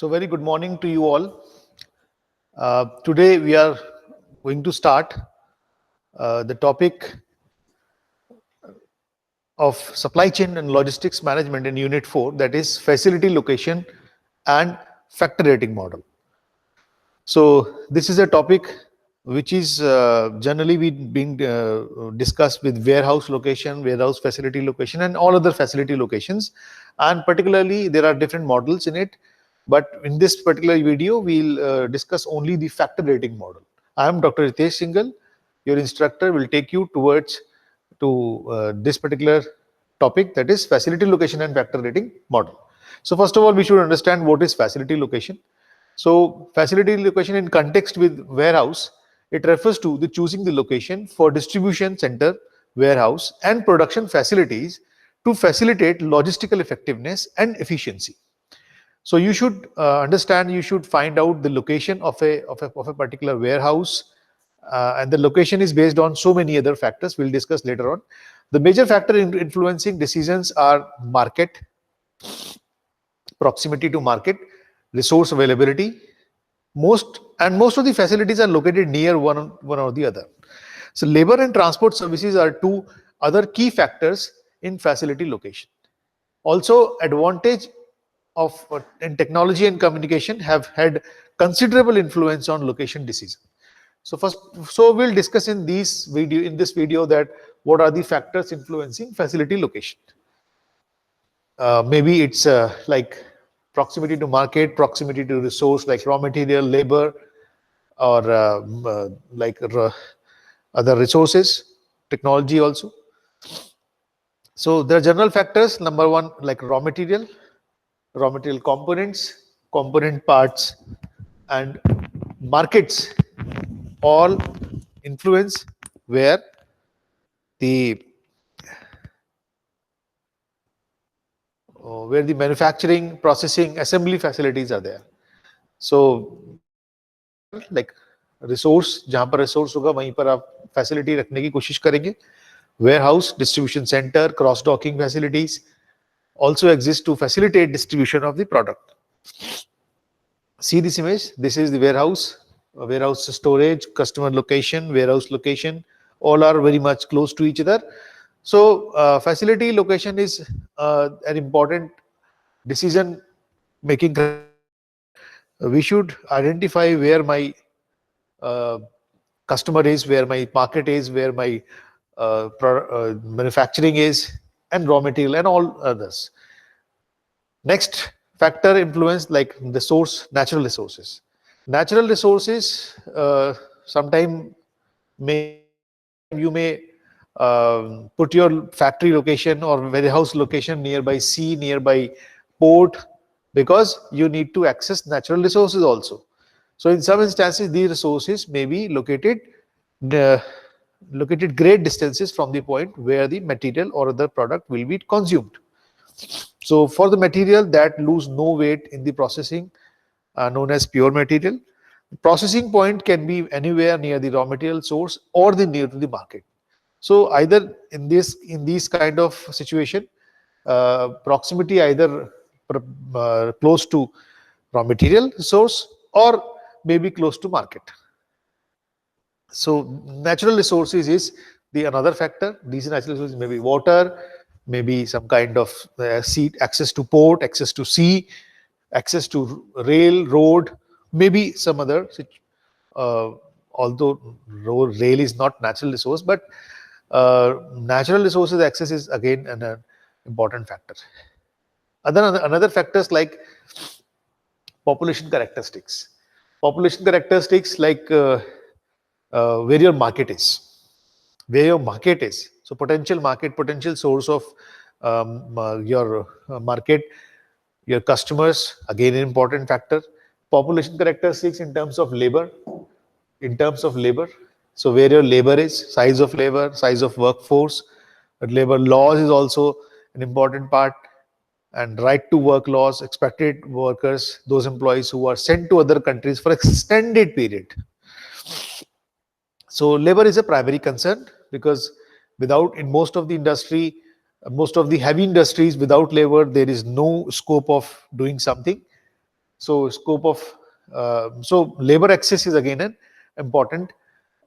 So very good morning to you all. Today we are going to start the topic of supply chain and logistics management in Unit 4, that is facility location and factor rating model. So this is a topic which is generally being discussed with warehouse location, warehouse facility location, and all other facility locations. And particularly, there are different models in it. But in this particular video, we'll discuss only the factor rating model. I am Dr. Ritesh Singhal. Your instructor will take you towards this particular topic, that is facility location and factor rating model. So first of all, we should understand what is facility location. So facility location in context with warehouse, it refers to the choosing the location for distribution center, warehouse, and production facilities to facilitate logistical effectiveness and efficiency. So you should understand, you should find out the location of a particular warehouse, and the location is based on so many other factors we'll discuss later on. The major factor influencing decisions are market, proximity to market, resource availability. Most of the facilities are located near one or the other. So labor and transport services are two other key factors in facility location. Also, advantage of in technology and communication have had considerable influence on location decision. So we'll discuss in this video that what are the factors influencing facility location. Maybe it's like proximity to market, proximity to resource like raw material, labor, or other resources, technology also. So there are general factors. Number one, like raw material components, component parts, and markets all influence where the manufacturing, processing, assembly facilities are there. So like resource, जहाँ पर resource होगा वहीं पर आप facility रखने की कोशिश करेंगे. Warehouse, distribution center, cross docking facilities also exist to facilitate distribution of the product. See this image. This is the warehouse. Warehouse storage, customer location, warehouse location, all are very much close to each other. So facility location is an important decision making. We should identify where my customer is, where my market is, where my manufacturing is, and raw material and all others. Next factor influence like the source, natural resources. Natural resources sometime you may put your factory location or warehouse location nearby sea, nearby port, because you need to access natural resources also. So in some instances, these resources may be located great distances from the point where the material or other product will be consumed. So for the material that lose no weight in the processing, known as pure material, the processing point can be anywhere near the raw material source or near to the market. So either in these kind of situation, proximity either close to raw material source or maybe close to market. So natural resources is the another factor. These natural resources may be water, maybe some kind of sea, access to port, access to sea, access to rail, road, maybe some other. Although rail is not natural resource, but natural resources access is again an important factor. Another factors like population characteristics. Population characteristics like where your market is. So potential source of your market, your customers, again an important factor. Population characteristics in terms of labor. So where your labor is, size of labor, size of workforce. But labor laws is also an important part, and right to work laws, expected workers, those employees who are sent to other countries for extended period. So labor is a primary concern because in most of the heavy industries, without labor, there is no scope of doing something. So scope of so labor access is again an important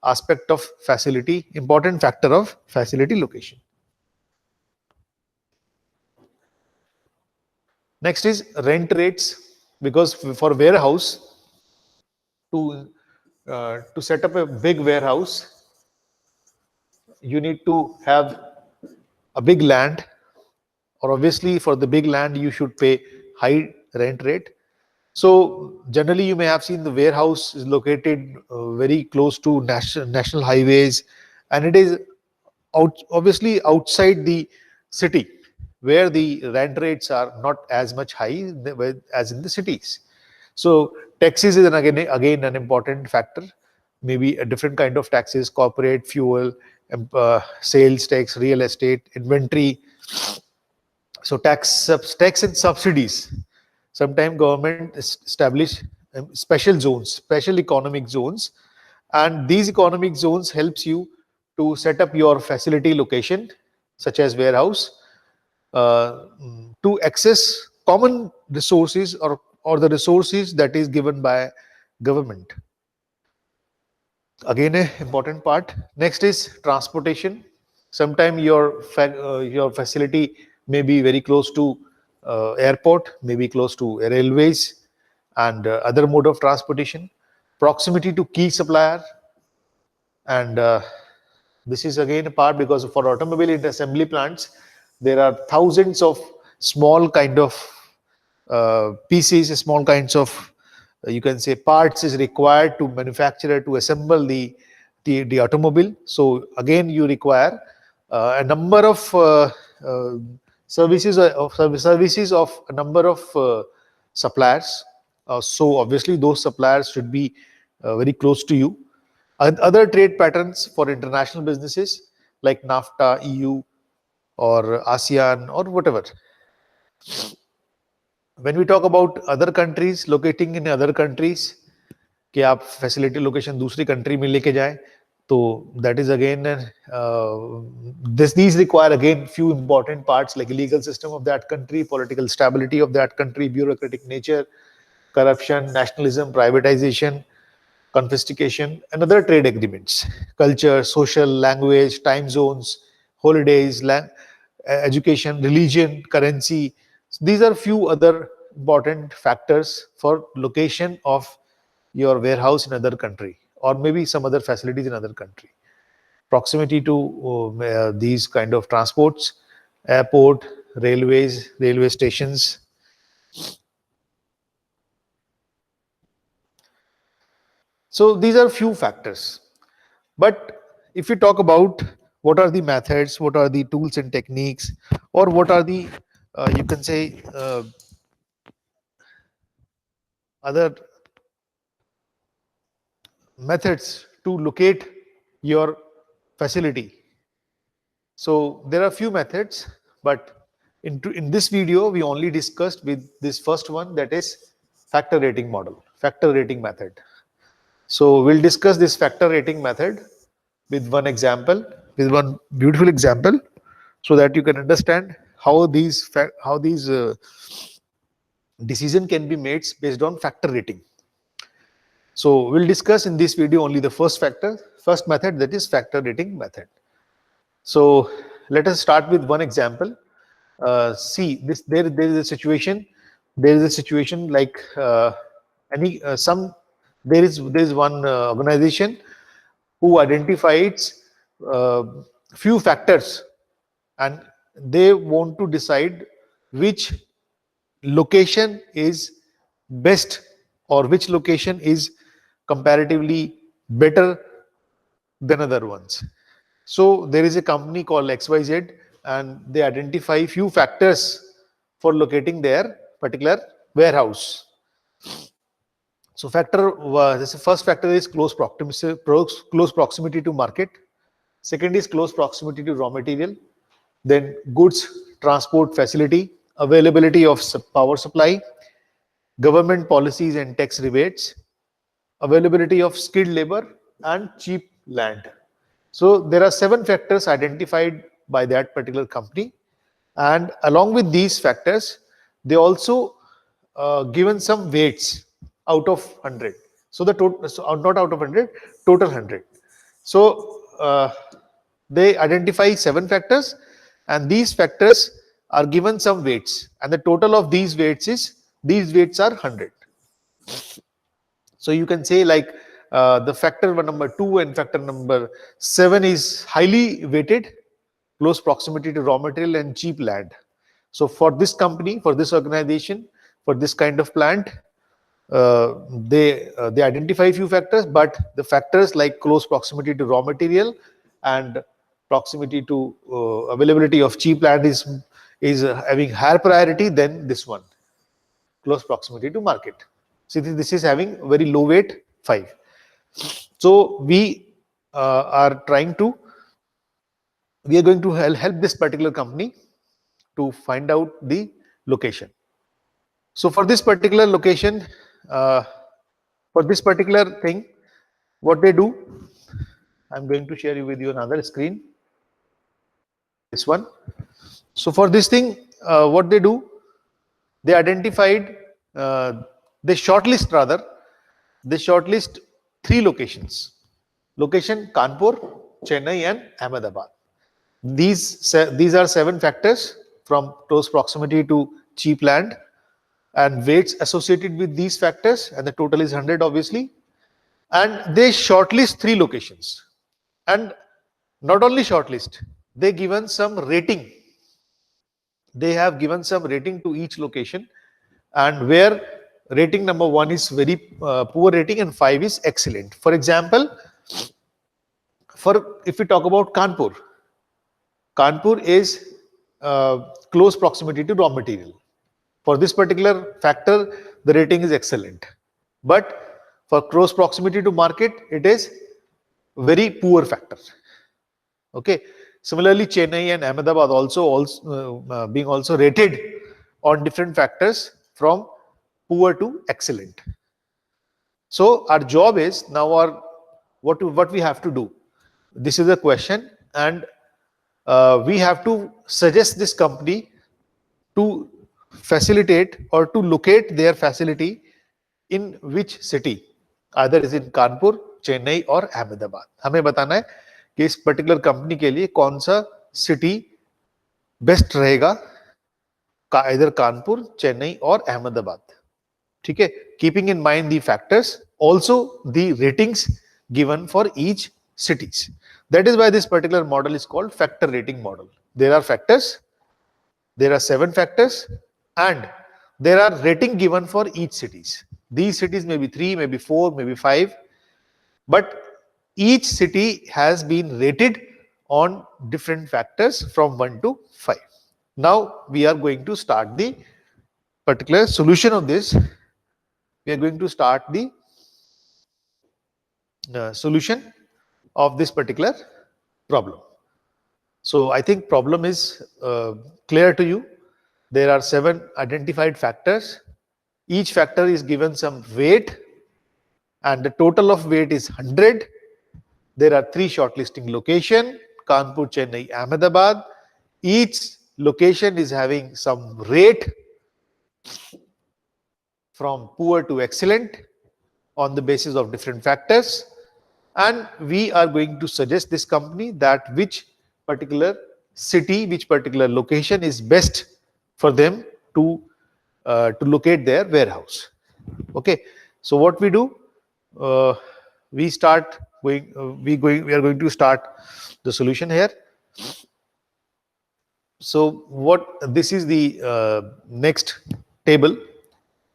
aspect of facility, important factor of facility location. Next is rent rates, because for warehouse, to set up a big warehouse, you need to have a big land, or obviously for the big land you should pay high rent rate. So generally you may have seen the warehouse is located very close to national highways, and it is obviously outside the city, where the rent rates are not as much high as in the cities. So taxes is again an important factor. Maybe a different kind of taxes: corporate, fuel, sales tax, real estate, inventory. So tax and subsidies. Sometimes government establish special zones, special economic zones, and these economic zones helps you to set up your facility location, such as warehouse, to access common resources, or the resources that is given by government. Again, a important part. Next is transportation. Sometime your facility may be very close to airport, maybe close to railways and other mode of transportation. Proximity to key supplier, and this is again a part, because for automobile assembly plants there are thousands of small kind of pieces, small kinds of you can say parts is required to manufacturer to assemble the automobile. So again you require a number of uh, services of a number of suppliers. So obviously those suppliers should be very close to you. Other trade patterns for international businesses like NAFTA, EU, or ASEAN, or whatever. When we talk about other countries, locating in other countries, कि आप facility location दूसरी country में लेके जाएं, तो that is again these require again few important parts like legal system of that country, political stability of that country, bureaucratic nature, corruption, nationalism, privatization, confiscation, and other trade agreements, culture, social, language, time zones, holidays, education, religion, currency. So these are few other important factors for location of your warehouse in other country, or maybe some other facilities in other country. Proximity to these kind of transports, airport, railways, railway stations. So these are few factors. But if you talk about what are the methods, what are the tools and techniques, or what are the you can say other methods to locate your facility. So there are few methods, but in this video we only discussed with this first one, that is factor rating model, factor rating method. So we'll discuss this factor rating method with one example, with one beautiful example, so that you can understand how these decision can be made based on factor rating. So we'll discuss in this video only the first method, that is factor rating method. So let us start with one example. See this, there is a situation. There is a situation like any some there is one organization who identifies uh, few factors, and they want to decide which location is best, or which location is comparatively better than other ones. So there is a company called XYZ, and they identify few factors for locating their particular warehouse. So this first factor is close proximity to market. Second is close proximity to raw material. Then goods transport facility, availability of power supply, government policies and tax rebates, availability of skilled labor, and cheap land. So there are 7 factors identified by that particular company, and along with these factors, they also given some weights out of 100. So the total, so not out of 100, total 100. So they identify 7 factors, and these factors are given some weights, and the total of these weights are 100. So you can say like the factor number 2 and factor number 7 is highly weighted, close proximity to raw material and cheap land. So for this company, for this organization, for this kind of plant, they identify a few factors, but the factors like close proximity to raw material and proximity to availability of cheap land is having higher priority than this one, close proximity to market. See, this is having very low weight, 5. So we are trying to, we are going to help this particular company to find out the location. So for this particular location, for this particular thing, what they do, I'm going to share with you another screen, this one. So for this thing, what they do, they identified, they shortlist rather, they shortlist 3 locations. Location Kanpur, Chennai and Ahmedabad. These are 7 factors from close proximity to cheap land and weights associated with these factors, and the total is 100 obviously. And they shortlist 3 locations, and not only shortlist, they given some rating. They have given some rating to each location, and where rating number 1 is very poor rating and 5 is excellent. For example, if we talk about Kanpur, Kanpur is close proximity to raw material. For this particular factor, the rating is excellent. But for close proximity to market, it is very poor factor. Okay. Similarly, Chennai and Ahmedabad also being also rated on different factors from poor to excellent. So our job is now, what we have to do. This is a question, and we have to suggest this company to facilitate or to locate their facility in which city, either is in Kanpur, Chennai or Ahmedabad. हमें बताना है कि इस particular company के लिए कौन सा city best रहेगा, either कानपुर, चेन्नई और अहमदाबाद. ठीक है, keeping in mind the factors, also the ratings given for each cities. That is why this particular model is called factor rating model. There are factors, there are 7 factors, and there are rating given for each cities. These cities may be 3, maybe 4, maybe 5, but each city has been rated on different factors from 1 to 5. Now we are going to start the particular solution of this. We are going to start the solution of this particular problem. So I think problem is clear to you. There are 7 identified factors. Each factor is given some weight, and the total of weight is 100. There are 3 shortlisting locations: Kanpur, Chennai, Ahmedabad. Each location is having some rate from poor to excellent on the basis of different factors, and we are going to suggest this company that which particular city, which particular location is best for them to locate their warehouse. Okay, so what we do, we start going, we are going to start the solution here. So this is the next table.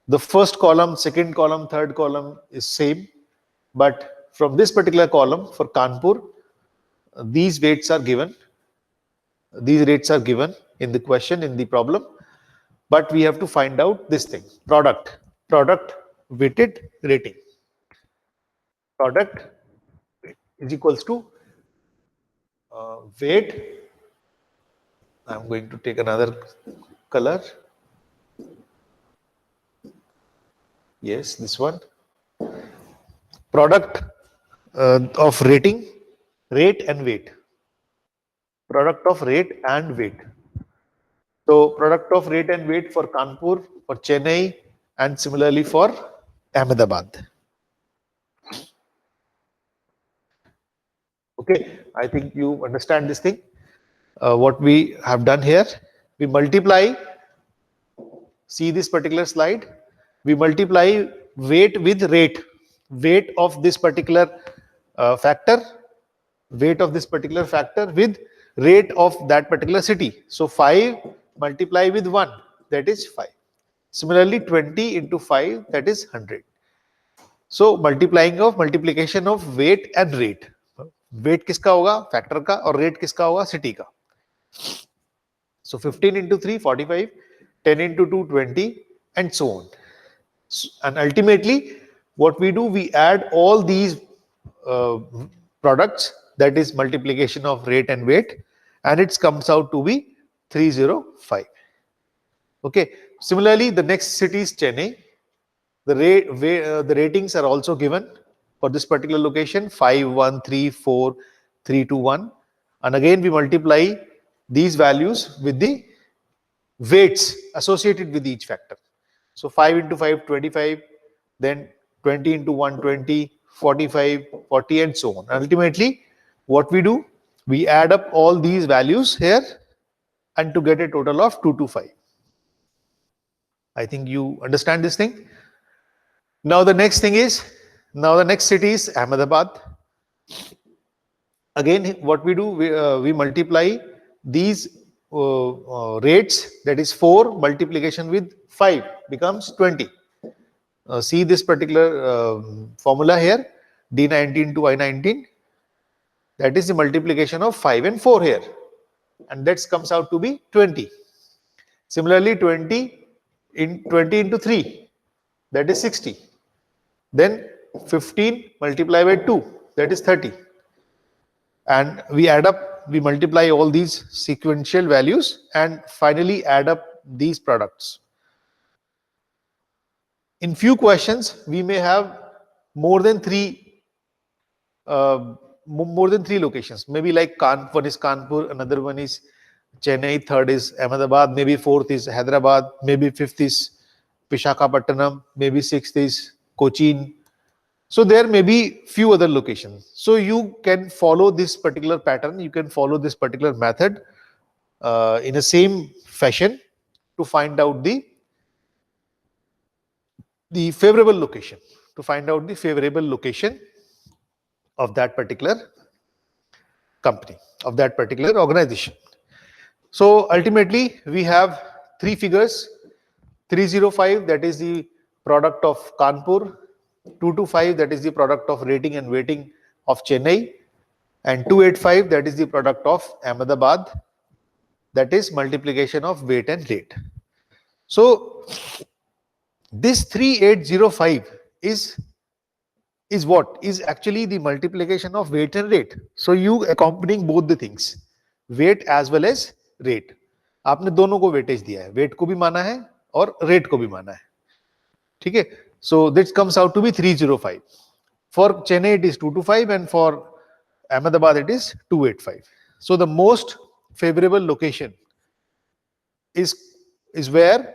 The first column, second column, third column is same, but from this particular column for Kanpur, these weights are given. These rates are given in the question, in the problem, but we have to find out this thing: product weighted rating. Product is equals to weight. I'm going to take another color. Yes, this one. Product of rating, rate and weight. Product of rate and weight. So product of rate and weight for Kanpur, for Chennai, and similarly for Ahmedabad. Okay, I think you understand this thing. What we have done here, we multiply, see this particular slide, we multiply weight with rate, weight of this particular factor, weight of this particular factor with rate of that particular city. So 5 multiply with 1, that is 5. Similarly, 20 into 5, that is 100. So multiplication of weight and rate. Weight किसका होगा? Factor का, और rate किसका होगा? City का. So 15 into 3, 45, 10 into 2, 20, and so on. And ultimately, what we do, we add all these products, that is multiplication of rate and weight, and it comes out to be 305. Okay. Similarly, the next city is Chennai. The ratings are also given for this particular location: 5, 1, 3, 4, 3, 2, 1. And again, we multiply these values with the weights associated with each factor. So 5 into 5, 25, then 20 into 1, 20, 45, 40, and so on. Ultimately, what we do, we add up all these values here and to get a total of 225. I think you understand this thing. Now the next thing is, now the next city is Ahmedabad. Again, what we do, we multiply these rates, that is 4 multiplication with 5 becomes 20. See this particular formula here, D19 to I19, that is the multiplication of 5 and 4 here, and that comes out to be 20. Similarly, 20 into 3, that is 60. Then 15 multiplied by 2, that is 30. And we add up, we multiply all these sequential values and finally add up these products. In few questions, we may have more than three locations. Maybe like one is Kanpur, another one is Chennai, third is Ahmedabad, maybe fourth is Hyderabad, maybe fifth is Visakhapatnam, maybe sixth is Cochin. So there may be few other locations. So you can follow this particular pattern, you can follow this particular method in the same fashion to find out the favorable location, to find out the favorable location of that particular company, of that particular organization. So ultimately, we have three figures: 305, that is the product of Kanpur; 225, that is the product of rating and weighting of Chennai; and 285, that is the product of Ahmedabad, that is multiplication of weight and rate. So this 3805 is what? Is actually the multiplication of weight and rate. So you accompanying both the things, weight as well as rate. आपने दोनों को weightage दिया है, wait को भी माना है और रेट को भी माना है. ठीक है. So this comes out to be 305. For Chennai it is 225 and for Ahmedabad it is 285. So the most favorable location is where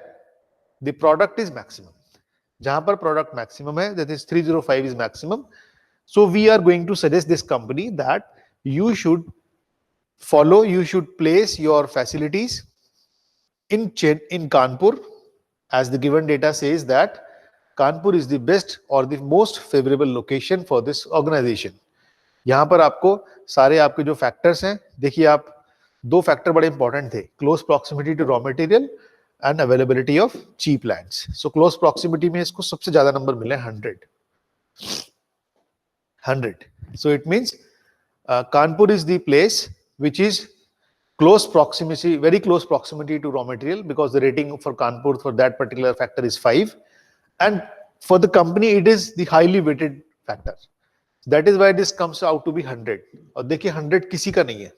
the product is maximum. जहां पर product maximum है, that is 305 is maximum. So we are going to suggest this company that you should follow, you should place your facilities in Kanpur, as the given data says that Kanpur is the best or the most favorable location for this organization. यहाँ पर आपको सारे आपके जो factors हैं, देखिए आप दो फैक्टर बड़े इंपॉर्टेंट थे: close proximity to raw material and availability of cheap lands. So close proximity में इसको सबसे ज्यादा नंबर मिले 100. So it means Kanpur is the place which is close proximity, very close proximity to raw material, because the rating for Kanpur for that particular factor is 5, and for the company it is the highly weighted factor. That is why this comes out to be 100. और देखिए 100 किसी का नहीं है.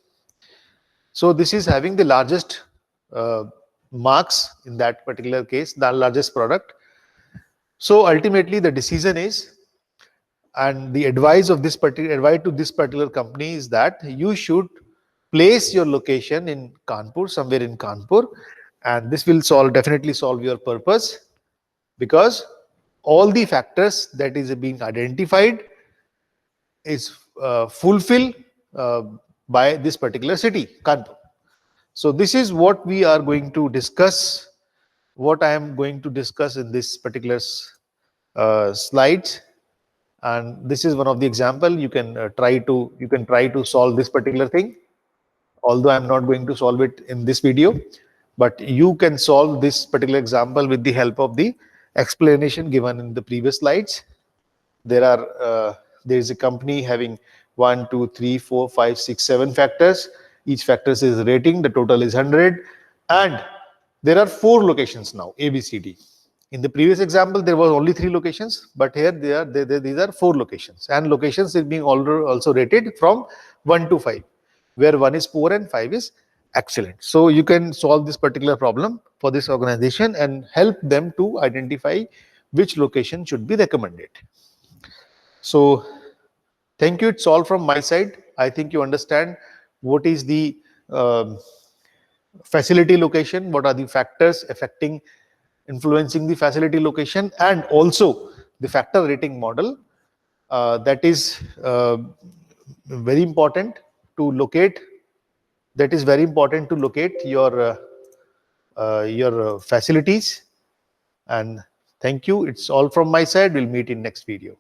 So this is having the largest marks in that particular case, the largest product. So ultimately the decision is, and the advice to this particular company is that you should place your location in Kanpur, somewhere in Kanpur, and this will definitely solve your purpose. because all the factors that is being identified is fulfilled uh, by this particular city, Kanpur. So this is what we are going to discuss, what I am going to discuss in this particular slides. And this is one of the example. You can try to solve this particular thing, although I'm not going to solve it in this video, but you can solve this particular example with the help of the explanation given in the previous slides. There is a company having 1, 2, 3, 4, 5, 6, 7 factors. Each factor is rating, the total is 100, and there are 4 locations now, A, B, C, D. In the previous example, there were only 3 locations, but here these are 4 locations, and locations is being also rated from 1 to 5, where 1 is poor and 5 is excellent. So you can solve this particular problem for this organization and help them to identify which location should be recommended. So thank you. It's all from my side. I think you understand what is the facility location, what are the factors affecting, influencing the facility location, and also the factor rating model. That is very important to locate. That is very important to locate your facilities. And thank you. It's all from my side. We'll meet in next video.